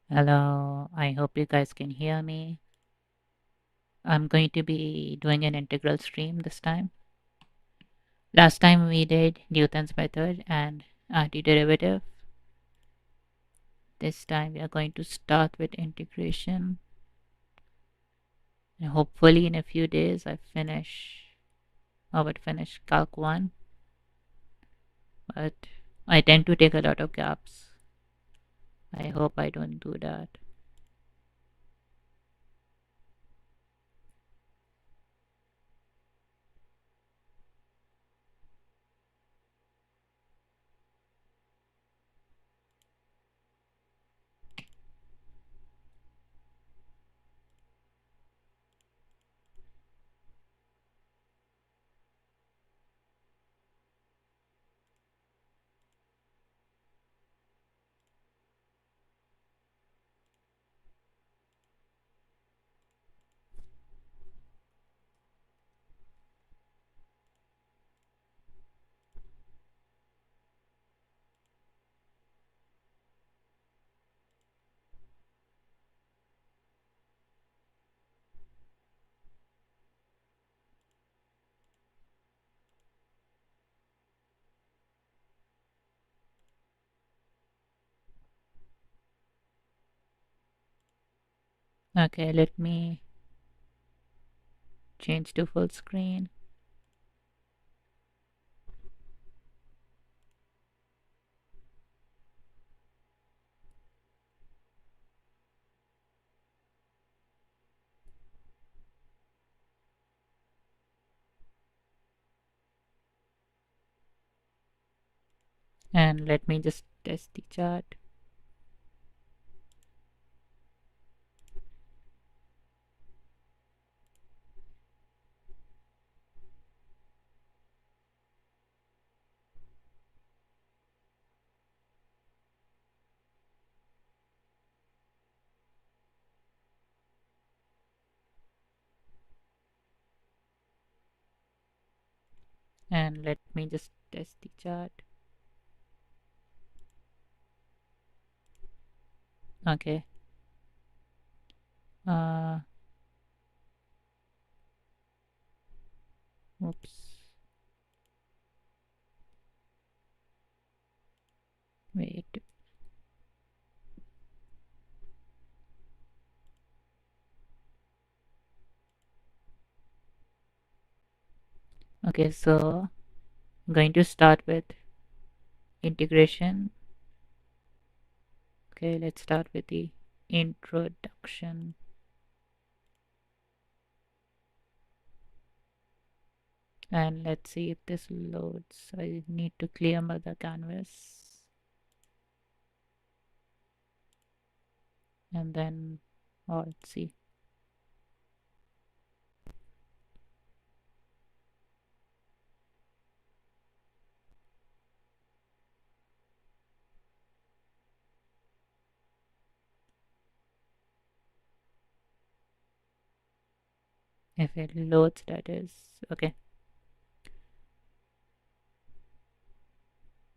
Hello, I hope you guys can hear me. I'm going to be doing an integral stream this time. Last time we did Newton's method and antiderivative. This time we are going to start with integration. And hopefully in a few days I would finish Calc 1. But I tend to take a lot of gaps. I hope I don't do that. Okay, let me change to full screen. And let me just test the chart. And let me just test the chart. Okay. Uh, Oops. Wait. Okay, so I'm going to start with integration. Okay, let's start with the introduction. And let's see if this loads. I need to clear the canvas. And then, oh, let's see. If it loads, that is. Okay,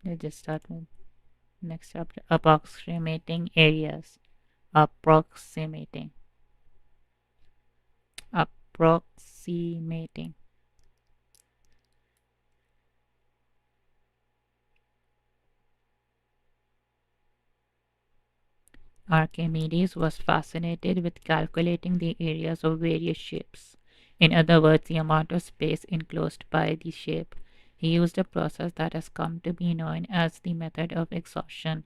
let's just start with next chapter. Approximating areas. Approximating. Approximating. Archimedes was fascinated with calculating the areas of various shapes. In other words, the amount of space enclosed by the shape. He used a process that has come to be known as the method of exhaustion,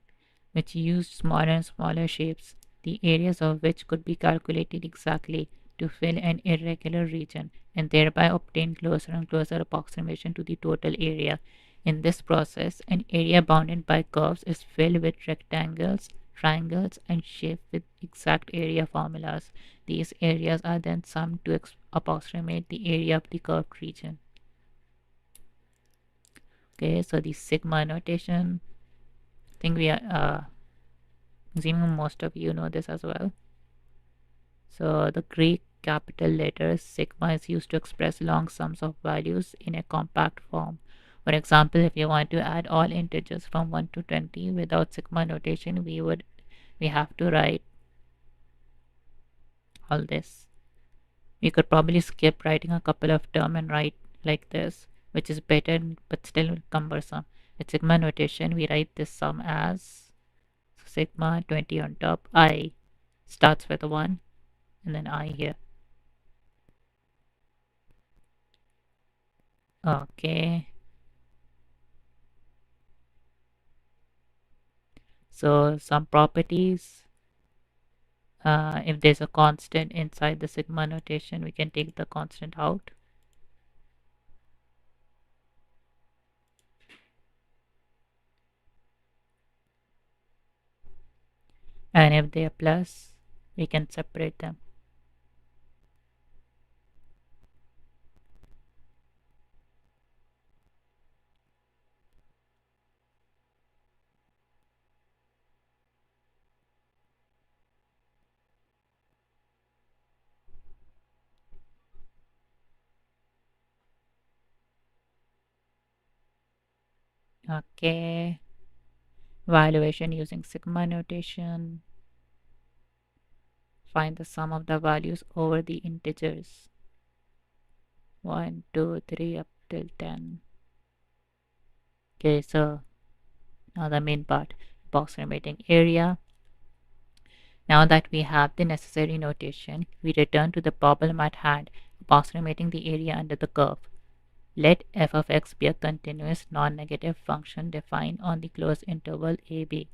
which used smaller and smaller shapes, the areas of which could be calculated exactly to fill an irregular region and thereby obtain closer and closer approximation to the total area. In this process, an area bounded by curves is filled with rectangles, triangles, and shaped with exact area formulas. These areas are then summed to approximate the area of the curved region. Okay, so the sigma notation, I think we are assuming most of you know this as well. So the Greek capital letter sigma is used to express long sums of values in a compact form. For example, if you want to add all integers from 1 to 20 without sigma notation, we have to write all this. We could probably skip writing a couple of terms and write like this, which is better but still cumbersome. With sigma notation, we write this sum as sigma 20 on top. I starts with a 1 and then I here. Okay. So some properties, if there's a constant inside the sigma notation, we can take the constant out. And if they are plus, we can separate them. Okay. Valuation using sigma notation. Find the sum of the values over the integers. 1, 2, 3 up till 10. Okay, so now the main part, approximating area. Now that we have the necessary notation, we return to the problem at hand, approximating the area under the curve. Let f of x be a continuous non-negative function defined on the closed interval ab.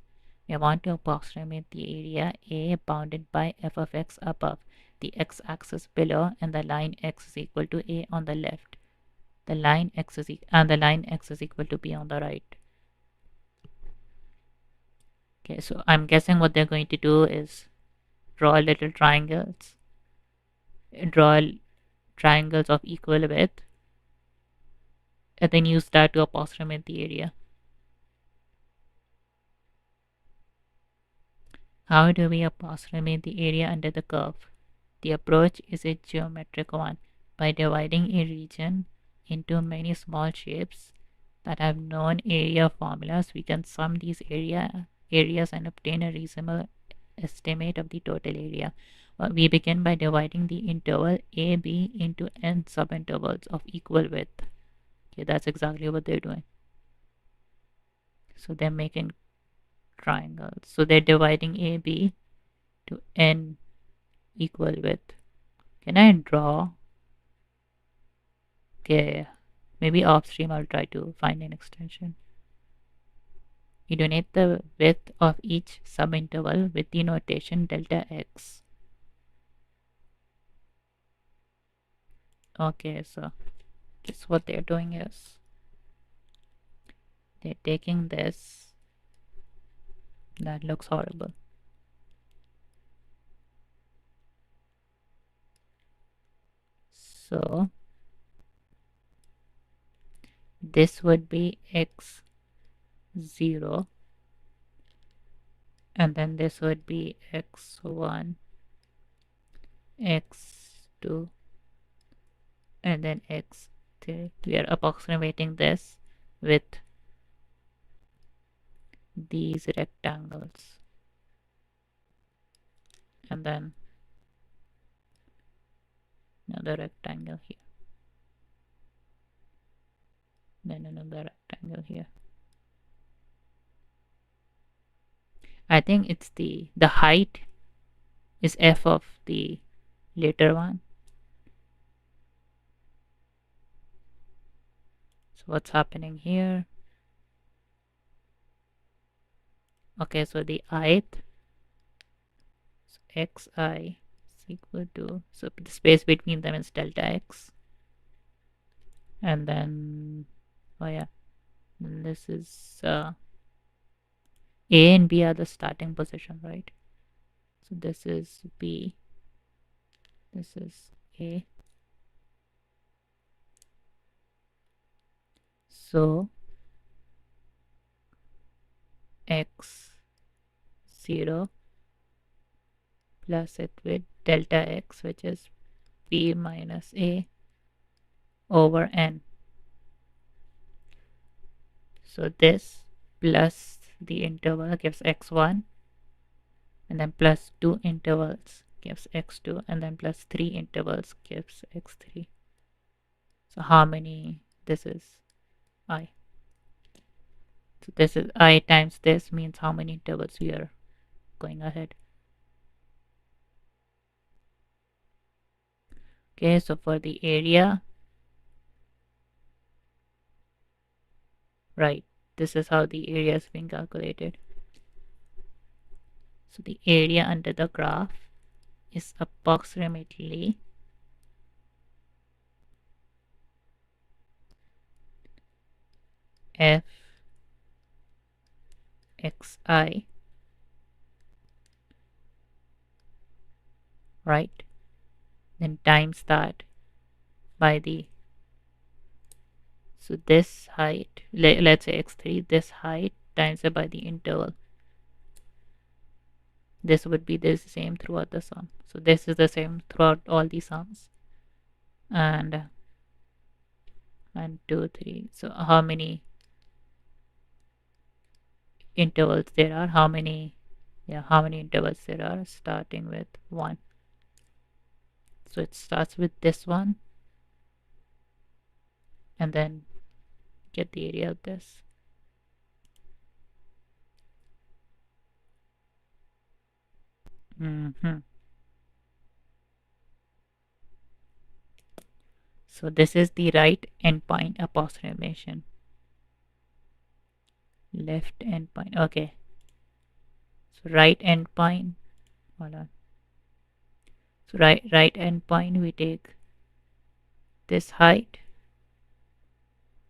We want to approximate the area A bounded by f of x above, the x-axis below, and the line x is equal to A on the left. The line x is equal to B on the right. Okay, so I'm guessing what they're going to do is draw little triangles. Draw triangles of equal width, and then use that to approximate the area. How do we approximate the area under the curve? The approach is a geometric one. By dividing a region into many small shapes that have known area formulas, we can sum these areas and obtain a reasonable estimate of the total area. We begin by dividing the interval AB into n subintervals of equal width. Okay, that's exactly what they're doing. So they're making triangles. So they're dividing AB to n equal width. Can I draw? Okay, maybe upstream I'll try to find an extension. You donate the width of each subinterval with the notation delta x. Okay, so guess what they're doing is they're taking this. That looks horrible. So this would be x0, and then this would be x1, x2, and then x3. We are approximating this with these rectangles, and then another rectangle here, then another rectangle here. I think it's the height is f of the later one. So what's happening here? Okay, so the height, so xi is equal to, so the space between them is delta x, and then oh yeah, and this is A and B are the starting position, right? So this is B, this is A. So x0 plus it with delta x, which is B minus A over n. So this plus the interval gives x1, and then plus two intervals gives x2, and then plus 3 intervals gives x3. So how many? This is I. So this is I times this means how many intervals we are going ahead. Okay, so for the area, right, this is how the area is being calculated. So the area under the graph is approximately f xi, right? Then times that by the, so this height, let's say x3, this height times it by the interval. This would be the same throughout the sum. So this is the same throughout all the sums. And 1, 2, 3. So how many intervals there are? How many intervals there are? Starting with 1. So it starts with this one, and then get the area of this. So this is the right endpoint approximation. Left endpoint. Okay. So right endpoint. Hold on. So right endpoint, we take this height.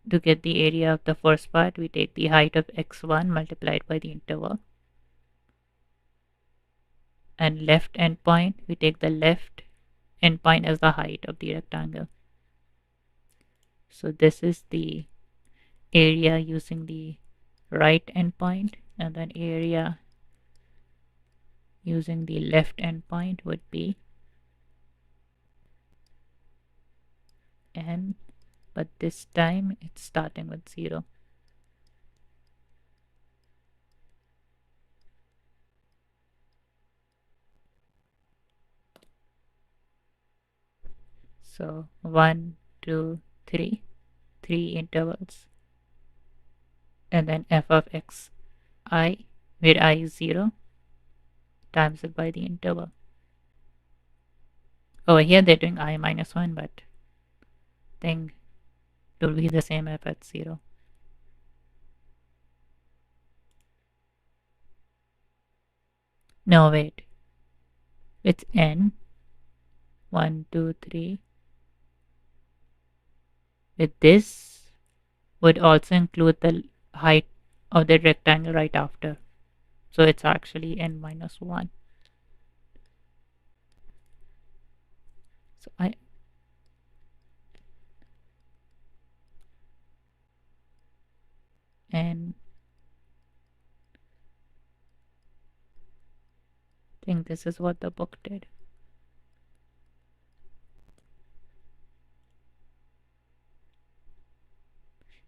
To get the area of the first part, we take the height of x1 multiplied by the interval. And left endpoint, we take the left endpoint as the height of the rectangle. So this is the area using the right endpoint, and then area using the left endpoint would be n, but this time it's starting with 0. So 1, 2, 3, 3 intervals, and then f of x I, where I is 0, times it by the interval. Over here they're doing I minus 1, but I think it will be the same if it's 0. No, wait. It's n. 1, 2, 3. With this would also include the height of the rectangle right after. So it's actually n minus 1. So I think this is what the book did.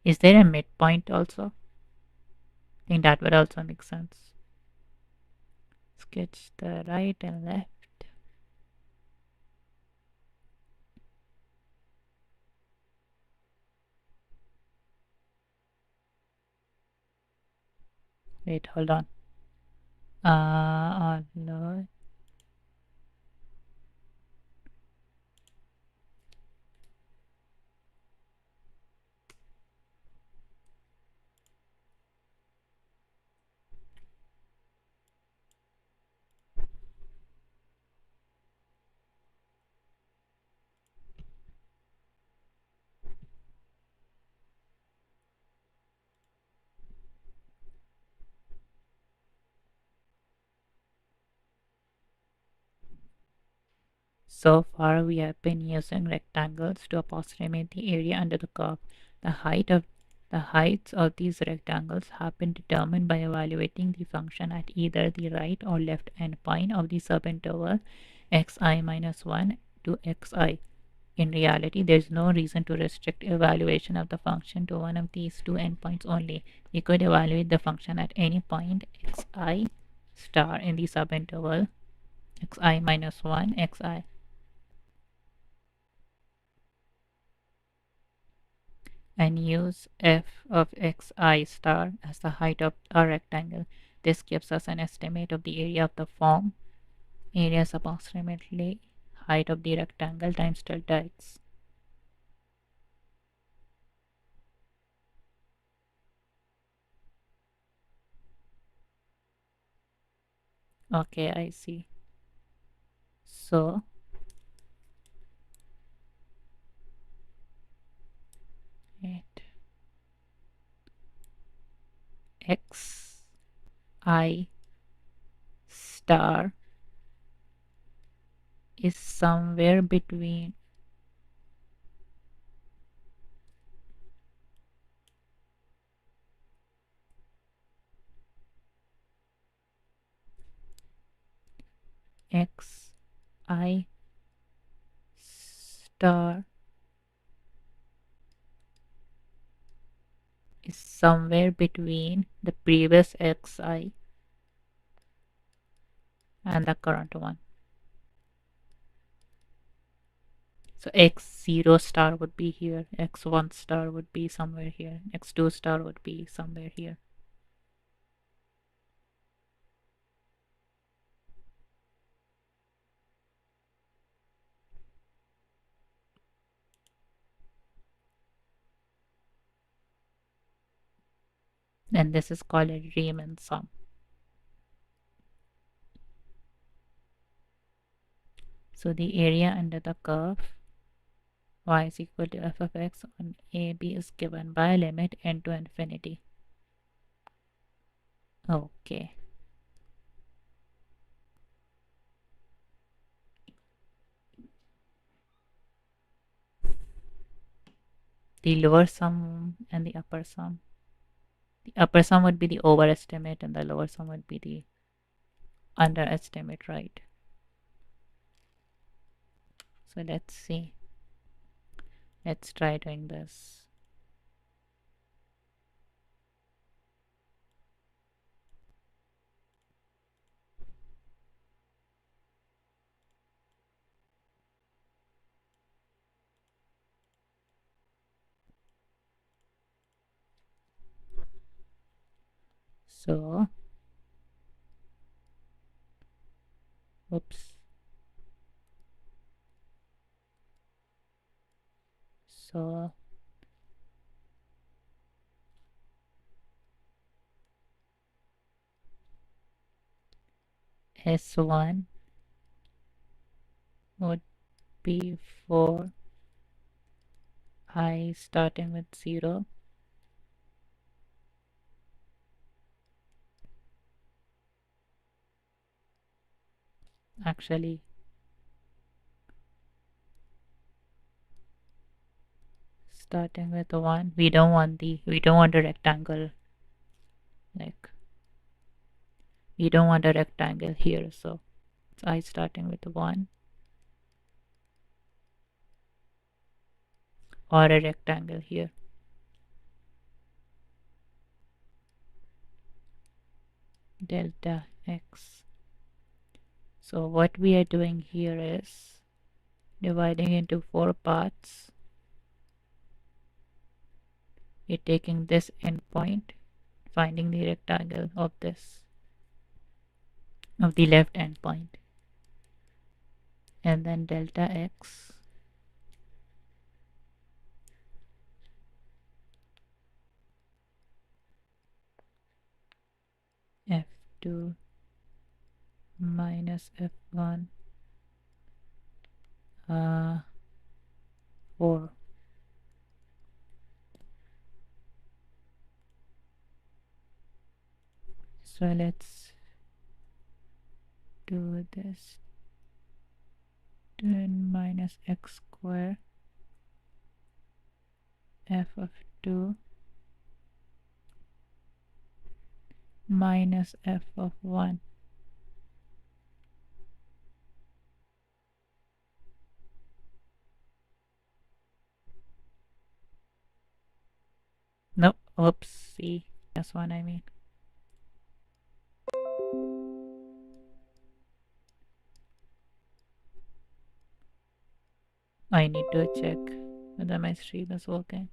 Is there a midpoint also? I think that would also make sense. Sketch the right and left. Wait, hold on. No. So far we have been using rectangles to approximate the area under the curve. The heights of these rectangles have been determined by evaluating the function at either the right or left endpoint of the subinterval xi minus 1 to xi. In reality, there is no reason to restrict evaluation of the function to one of these two endpoints only. We could evaluate the function at any point xi star in the subinterval xi minus 1 xi, and use f of xi star as the height of our rectangle. This gives us an estimate of the area of the form. Area is approximately height of the rectangle times delta x. Okay, I see. So it x I star is somewhere between x I star is somewhere between the previous xi and the current one. So x0 star would be here, x1 star would be somewhere here, x2 star would be somewhere here. And this is called a Riemann sum. So the area under the curve y is equal to f of x on AB is given by limit n to infinity. Okay. The lower sum and the upper sum. The upper sum would be the overestimate and the lower sum would be the underestimate, right? So let's see. Let's try doing this. So, oops. So S1 would be for I starting with 0. Actually, starting with 1. We don't want a rectangle, like we don't want a rectangle here, so it's I starting with 1 or a rectangle here. Delta x. So what we are doing here is dividing into 4 parts. We're taking this endpoint, finding the rectangle of the left endpoint, and then delta x f2 minus f1 4. So let's do this. 10 minus x square f of 2 minus f of 1. No, oopsie. That's what I mean. I need to check whether my stream is working.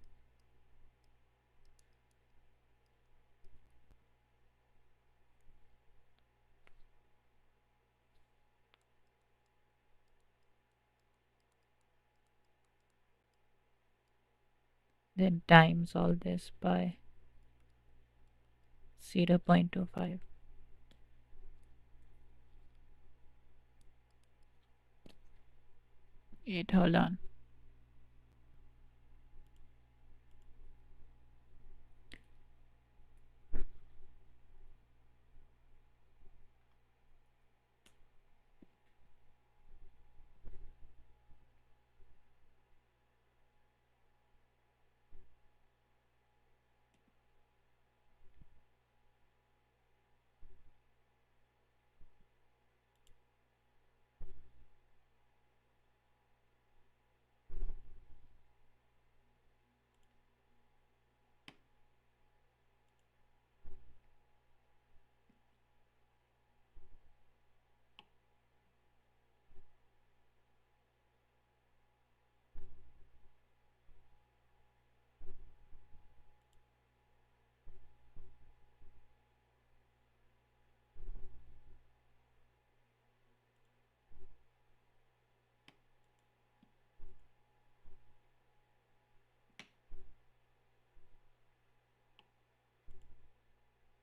Then times all this by 0.25. Wait, hold on.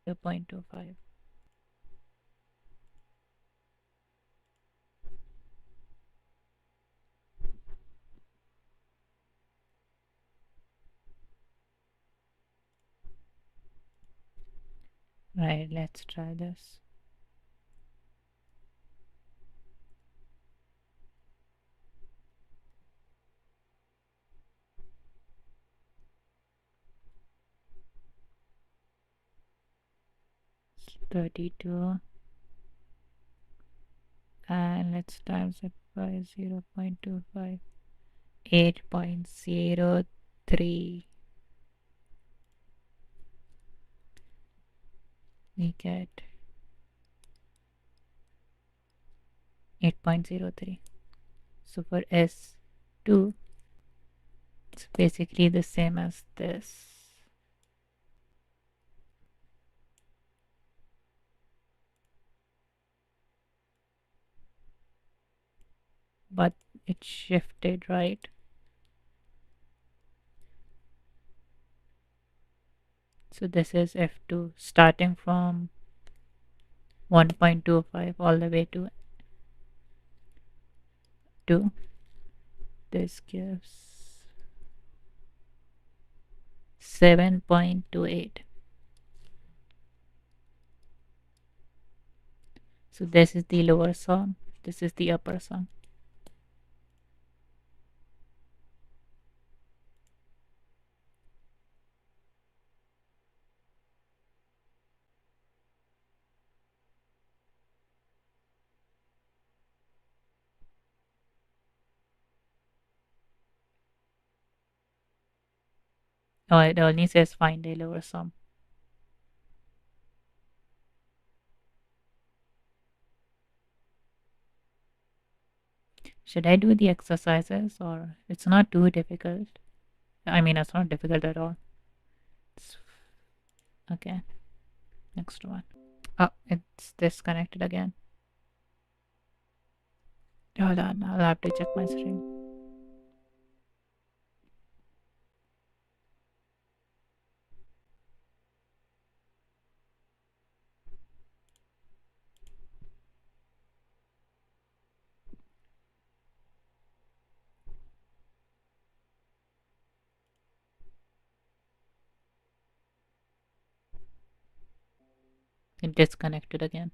The 0.25. Right, let's try this. It's 32, and let's times it by 0.25. 8.03. We get 8.03. So for S2, it's basically the same as this. But it shifted, right? So this is F2 starting from 1.25 all the way to 2. This gives 7.28. So this is the lower sum, this is the upper sum. Oh, it only says find a lower sum. Should I do the exercises, or it's not too difficult? I mean, it's not difficult at all. It's, okay, next one. Oh, it's disconnected again. Hold on, I'll have to check my stream. It disconnected again.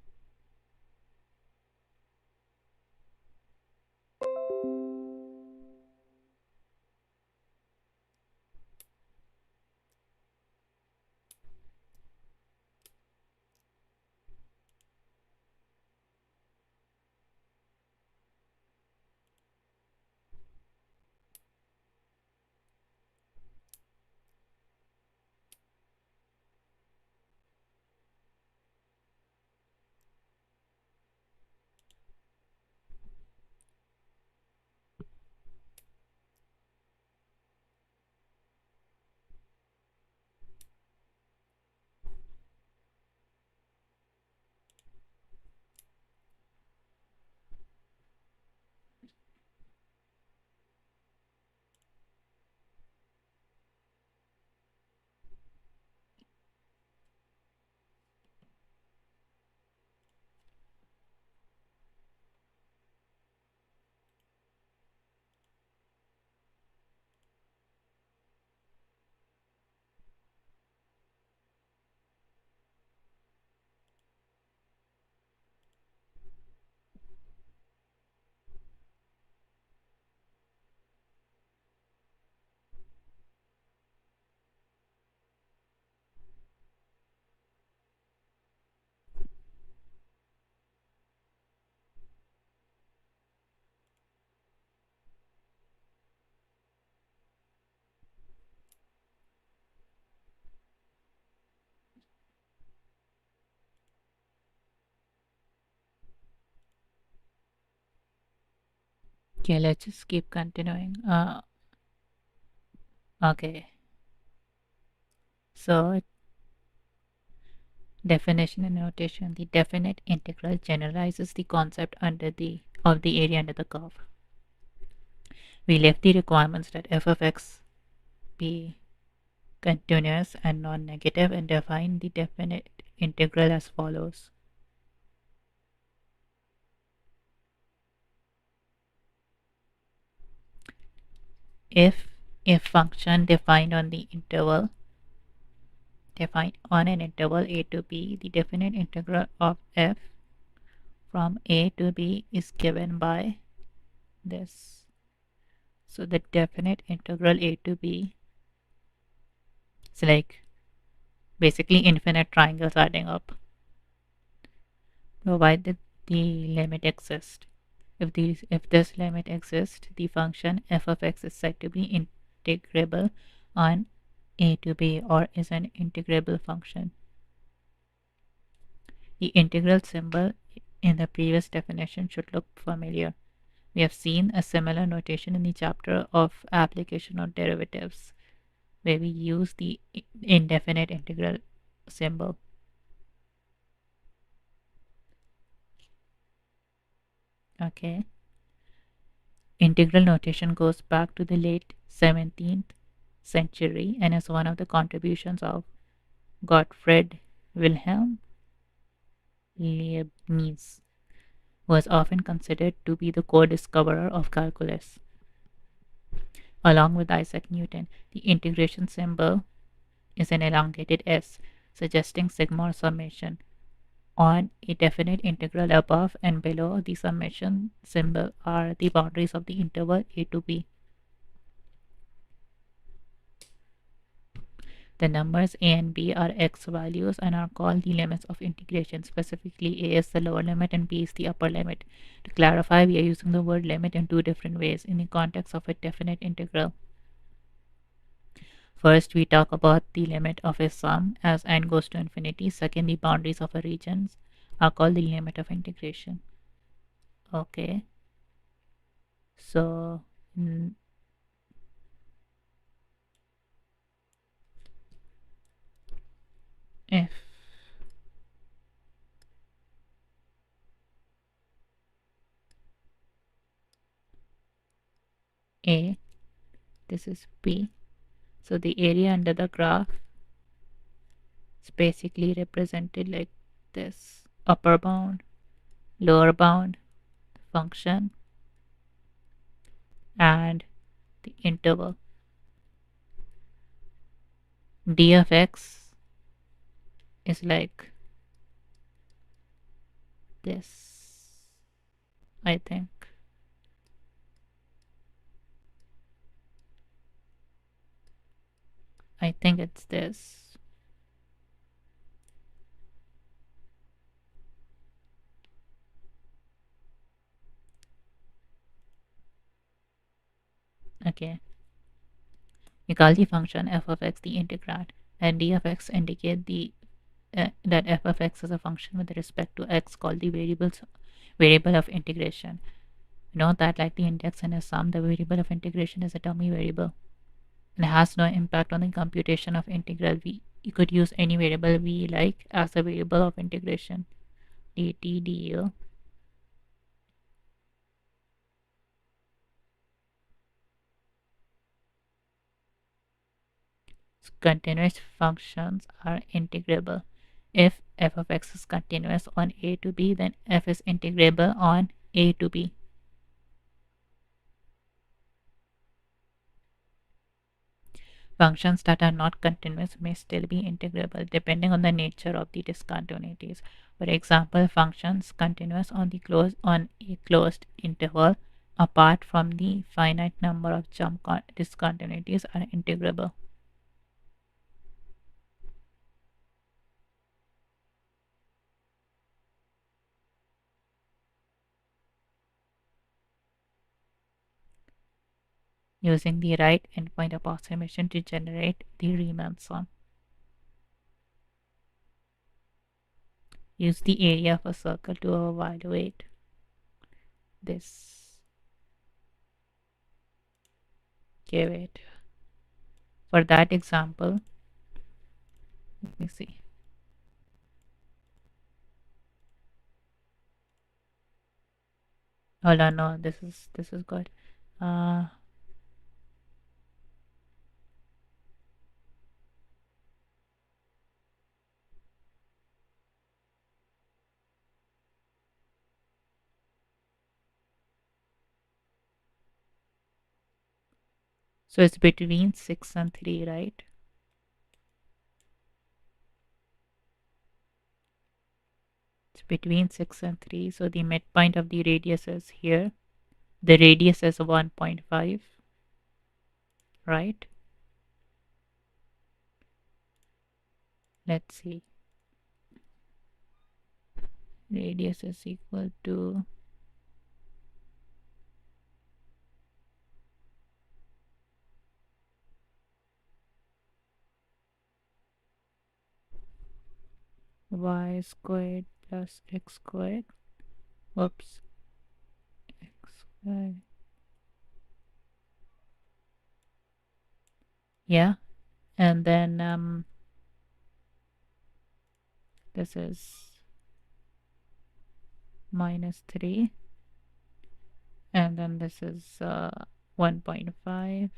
Okay, let's just keep continuing. Okay, so definition and notation. The definite integral generalizes the concept under the of the area under the curve. We left the requirements that f of x be continuous and non-negative and define the definite integral as follows. If a function defined on an interval a to b, the definite integral of f from a to b is given by this. So the definite integral a to b is like basically infinite triangles adding up, provided the limit exists. If this limit exists, the function f of x is said to be integrable on a to b or is an integrable function. The integral symbol in the previous definition should look familiar. We have seen a similar notation in the chapter of application of derivatives, where we use the indefinite integral symbol. Okay. Integral notation goes back to the late 17th century and is one of the contributions of Gottfried Wilhelm Leibniz, who was often considered to be the co-discoverer of calculus. Along with Isaac Newton, the integration symbol is an elongated S, suggesting sigma or summation. On a definite integral above and below the summation symbol are the boundaries of the interval a to b. The numbers a and b are x values and are called the limits of integration. Specifically, a is the lower limit and b is the upper limit. To clarify, we are using the word limit in two different ways in the context of a definite integral. First, we talk about the limit of a sum as n goes to infinity. Second, the boundaries of a region are called the limit of integration. Okay, so if a, this is b, so the area under the graph is basically represented like this: upper bound, lower bound, function, and the interval. D of x is like this, I think. I think it's this. Okay. We call the function f of x the integrand, and d of x indicate the that f of x is a function with respect to x called the variable of integration. Note that like the index in a sum, the variable of integration is a dummy variable and has no impact on the computation of integral. You could use any variable we like as a variable of integration. dt, du. Continuous functions are integrable. If f of x is continuous on a to b, then f is integrable on a to b. Functions that are not continuous may still be integrable depending on the nature of the discontinuities. For example, functions continuous on a closed interval apart from the finite number of jump discontinuities are integrable. Using the right endpoint approximation to generate the Riemann sum. Use the area of a circle to evaluate this. Okay, wait. For that example, let me see. Hold on, no, this is good. Uh, so it's between 6 and 3, right? It's between 6 and 3. So the midpoint of the radius is here. The radius is 1.5, right? Let's see. Radius is equal to y squared plus x squared. Whoops. X squared. Yeah. And then this is minus 3. And then this is 1.5.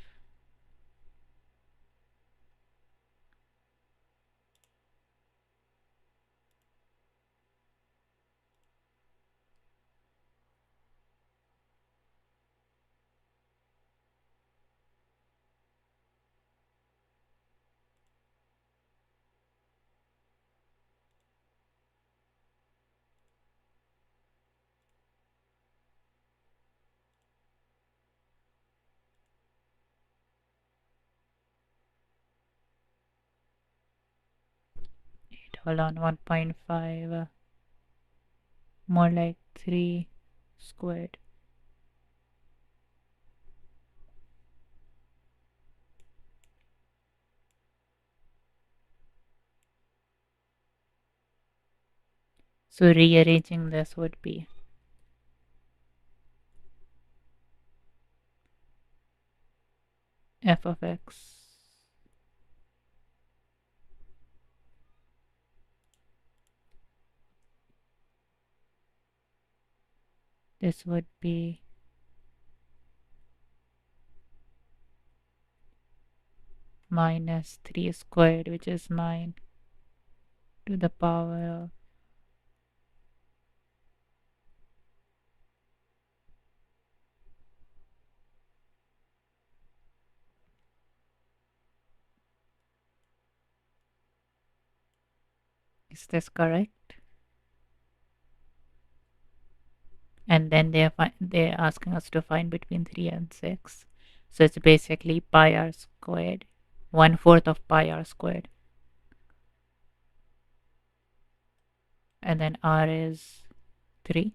Hold on, 1.5. More like 3 squared. So rearranging this would be f of x this would be minus 3 squared, which is 9 to the power of is this correct? And then they're asking us to find between 3 and 6. So it's basically pi r squared, 1/4 of pi r squared. And then r is 3.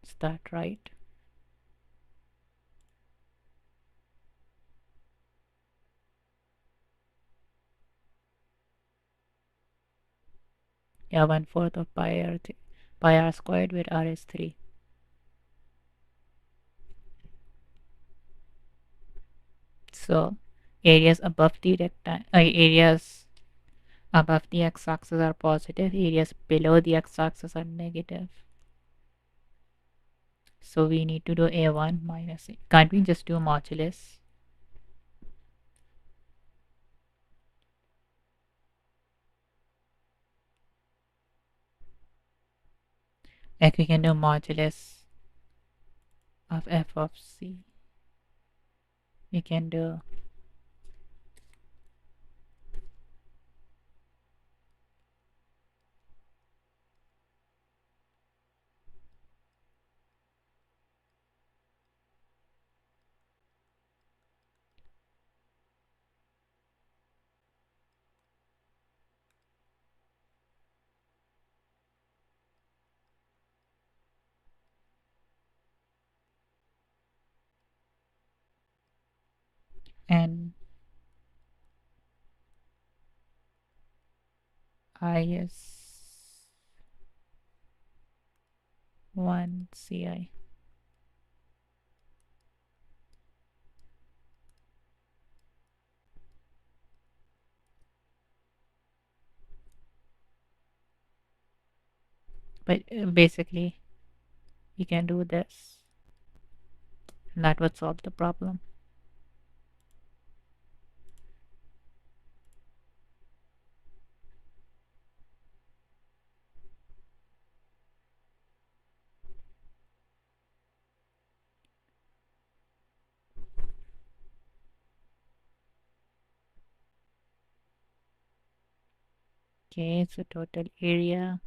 Is that right? Yeah, 1/4 of pi r squared, where r is 3. So areas above the areas above the x-axis are positive, areas below the x-axis are negative. So we need to do a1 minus a. Can't we just do modulus? Like we can do modulus of f of c. We can do and I is 1 ci. But basically, you can do this, and that would solve the problem. Okay, so total area.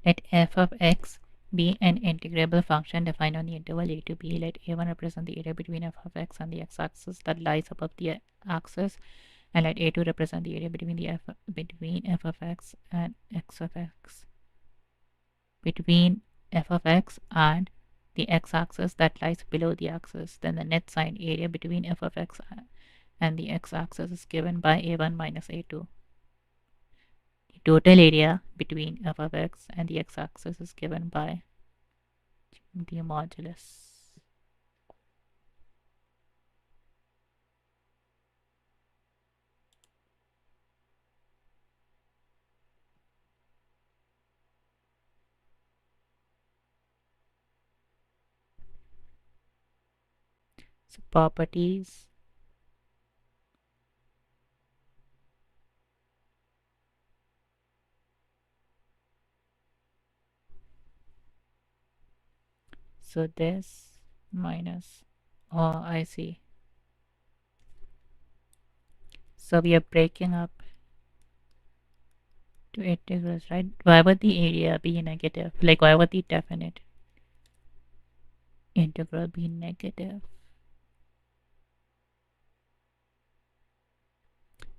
Let f of x be an integrable function defined on the interval a to b. Let a1 represent the area between f of x and the x-axis that lies above the axis, and let a2 represent the area between f of x and x of x. Between f of x and the x-axis that lies below the axis, then the net sign area between f of x and the x-axis is given by a1 minus a2. The total area between f of x and the x-axis is given by the modulus. So properties. So this minus, oh, I see. So we are breaking up to integrals, right? Why would the area be negative? Like, why would the definite integral be negative?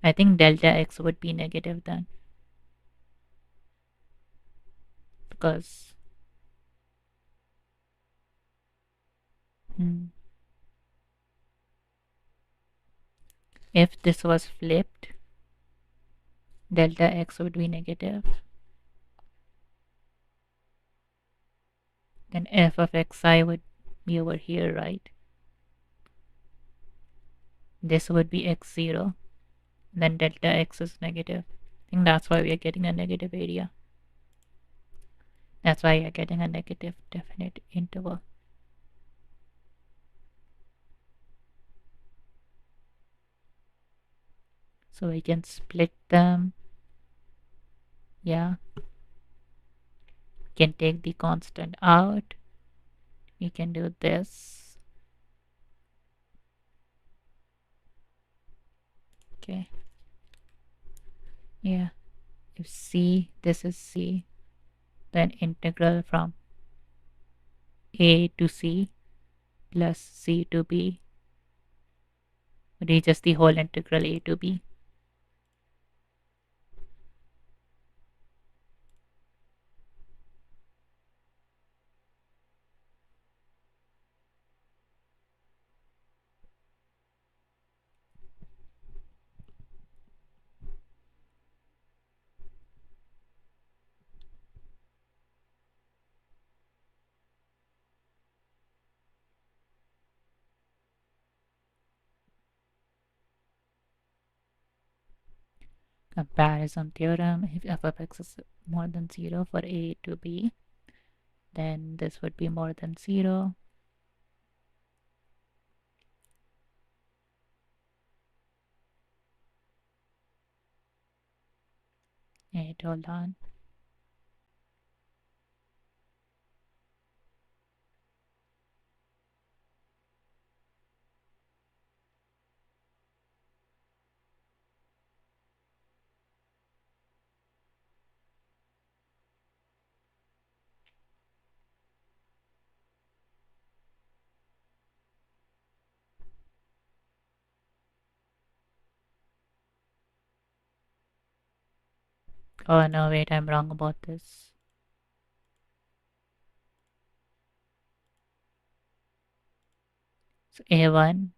I think delta x would be negative then, because hmm, if this was flipped, delta x would be negative. Then f of xi would be over here, right? This would be x0. Then delta x is negative. I think that's why we are getting a negative area. That's why you're getting a negative definite interval. So we can split them. Yeah. We can take the constant out. We can do this. Okay. Yeah. If c, this is c, then integral from a to c plus c to b reaches the whole integral a to b. Comparison theorem, if f of x is more than 0 for a to b, then this would be more than 0. Wait, hold on. Oh no, wait, I'm wrong about this. So a1,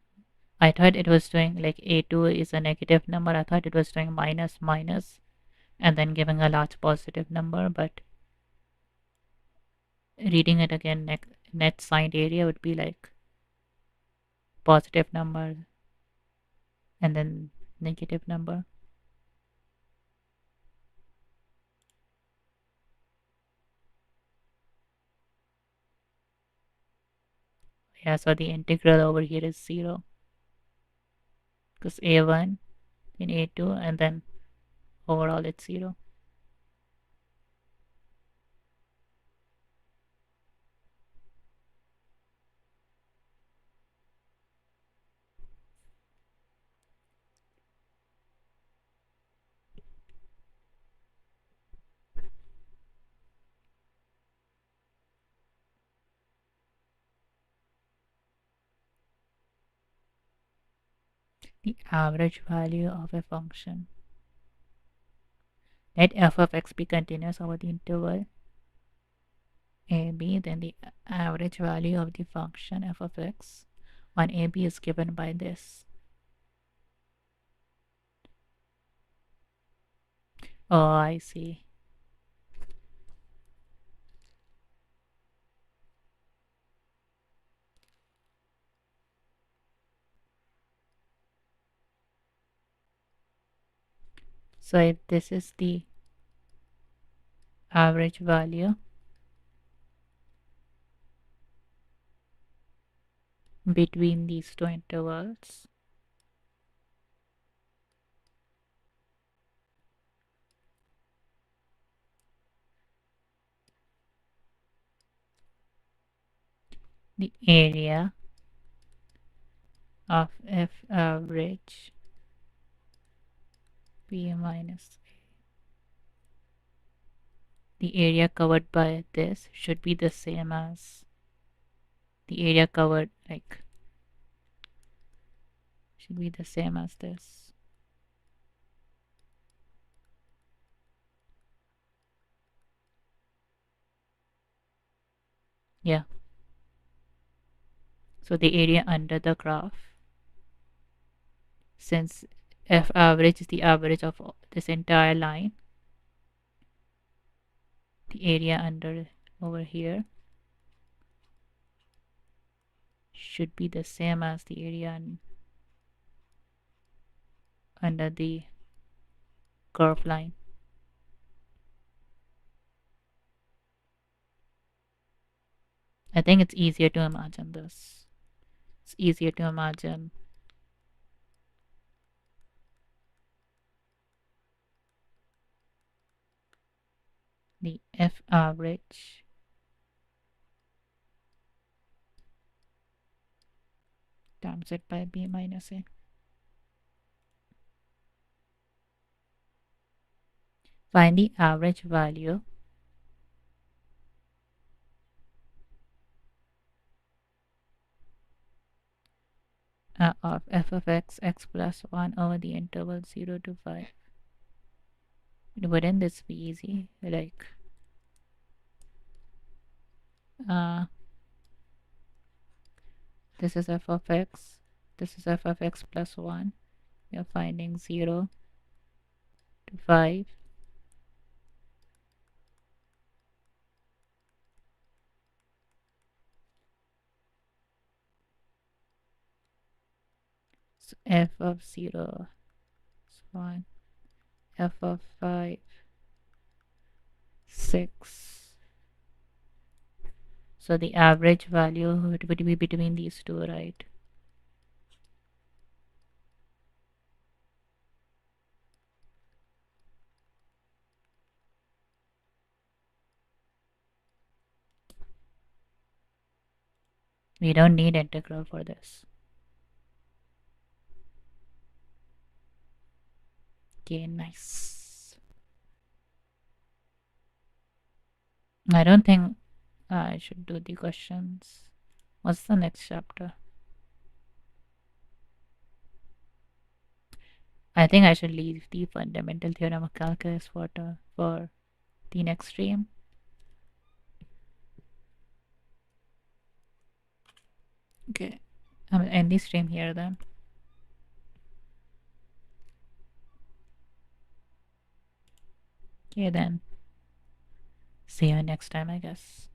I thought it was doing like a2 is a negative number. I thought it was doing minus minus and then giving a large positive number, but reading it again, net signed area would be like positive number and then negative number. Yeah, so the integral over here is 0 because a1 in a2 and then overall it's 0. The average value of a function. Let f of x be continuous over the interval ab, then the average value of the function f of x on ab is given by this. Oh, I see. So if this is the average value between these two intervals, the area of f average b minus a, the area covered by this should be the same as the area covered, like, should be the same as this. Yeah. So the area under the graph, since f average is the average of this entire line, the area under over here should be the same as the area under the curve line. I think it's easier to imagine this. It's easier to imagine the f average times it by b minus a. Find the average value of f of x, x plus 1 over the interval 0 to 5. Wouldn't this be easy? Like, this is f of x, this is f of x plus 1. We are finding 0 to 5. So f of 0 is 1, f of 5, 6. So the average value would be between these two, right? We don't need integral for this. Okay, nice. I don't think I should do the questions. What's the next chapter? I think I should leave the fundamental theorem of calculus for the next stream. Okay, I'm gonna end the stream here then. Okay then. See you next time, I guess.